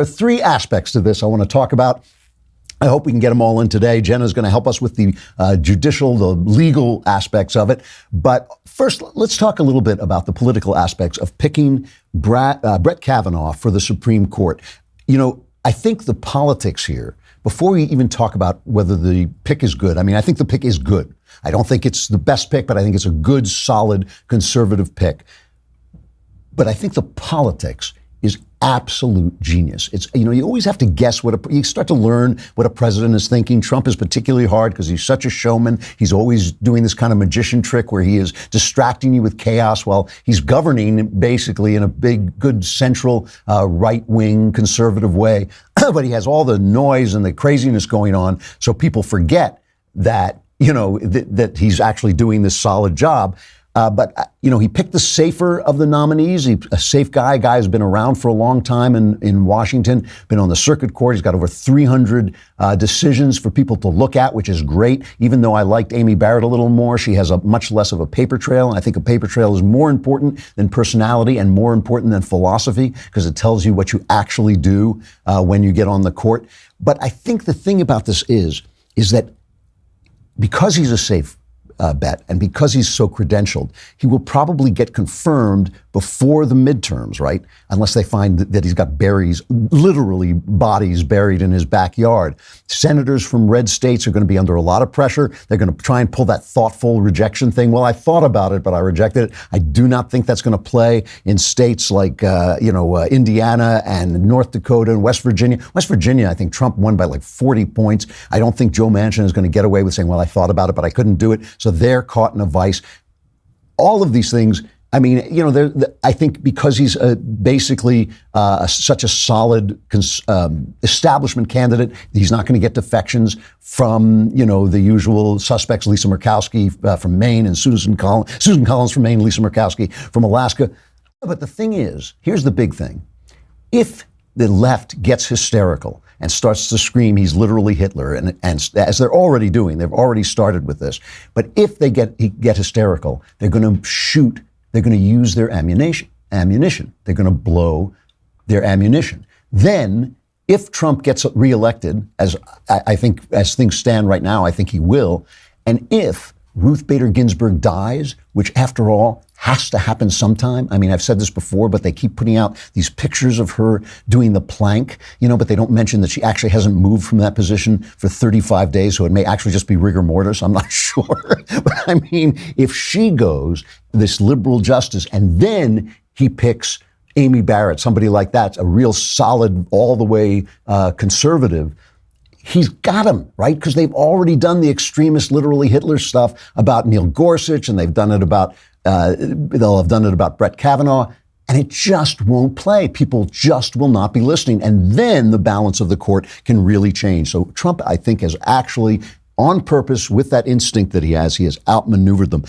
There are three aspects to this I want to talk about. I hope we can get them all in today. Jenna's going to help us with the judicial, the legal aspects of it. But first, let's talk a little bit about the political aspects of picking Brett Kavanaugh for the Supreme Court. You know, I think the politics here, before we even talk about whether the pick is good, I mean, I think the pick is good. I don't think it's the best pick, but I think it's a good, solid, conservative pick. But I think the politics is absolute genius. It's, you know, you always have to guess you start to learn what a president is thinking. Trump is particularly hard because he's such a showman. He's always doing this kind of magician trick where he is distracting you with chaos while he's governing basically in a big, good, central, right-wing conservative way. But he has all the noise and the craziness going on. So people forget that, you know, that he's actually doing this solid job. But, you know, he picked the safer of the nominees. He's a safe guy. Guy who's been around for a long time in Washington, been on the circuit court. He's got over 300 decisions for people to look at, which is great. Even though I liked Amy Barrett a little more, she has a much less of a paper trail. And I think a paper trail is more important than personality and more important than philosophy because it tells you what you actually do when you get on the court. But I think the thing about this is that because he's a safe bet, and because he's so credentialed, he will probably get confirmed before the midterms, right? Unless they find that he's got literally bodies buried in his backyard. Senators from red states are going to be under a lot of pressure. They're going to try and pull that thoughtful rejection thing. Well, I thought about it, but I rejected it. I do not think that's going to play in states like, Indiana and North Dakota and West Virginia. West Virginia, I think Trump won by like 40 points. I don't think Joe Manchin is going to get away with saying, well, I thought about it, but I couldn't do it. So they're caught in a vice. All of these things, I mean, you know, I think because he's basically such a solid establishment candidate, he's not going to get defections from, you know, the usual suspects, Lisa Murkowski from Maine and Susan Collins from Maine, Lisa Murkowski from Alaska. But the thing is, here's the big thing. If the left gets hysterical and starts to scream he's literally Hitler, and as they're already doing, they've already started with this. But if they get hysterical, they're going to shoot. They're going to use their ammunition. They're going to blow their ammunition. Then, if Trump gets reelected, as I think, as things stand right now, I think he will, and if Ruth Bader Ginsburg dies, which after all has to happen sometime. I mean, I've said this before, but they keep putting out these pictures of her doing the plank, you know, but they don't mention that she actually hasn't moved from that position for 35 days. So it may actually just be rigor mortis. I'm not sure. But I mean, if she goes, this liberal justice, and then he picks Amy Barrett, somebody like that, a real solid, all the way conservative, he's got him, right? Because they've already done the extremist, literally Hitler stuff about Neil Gorsuch, and they've done it about, they'll have done it about Brett Kavanaugh, and it just won't play. People just will not be listening. And then the balance of the court can really change. So Trump, I think, has actually, on purpose, with that instinct that he has outmaneuvered them.